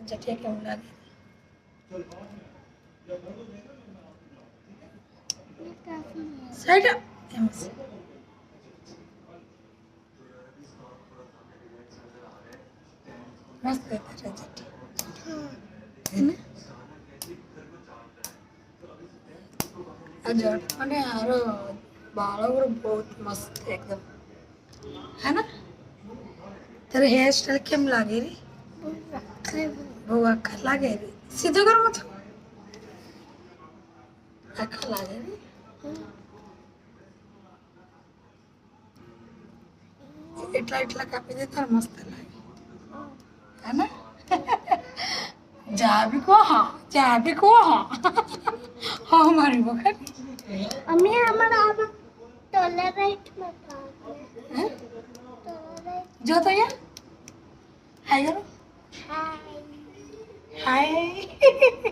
जटिया केमन लागे side MC मस्त है तेरा जटिया है ना जट मैंने यार बाल बहुत मस्त है एकदम है ना तेरे हेयर स्टाइल केम लागे रे बहु अक्का लागे रे सीधो करो मत अक्का लागे रे इट्ला इट्ला कापी देता मस्त लागे है ना जाबी को हाँ हाँ हमारी बखर अम्मी हमारा अब टॉलरेट मत जो तो यार हाय करो हाय हाय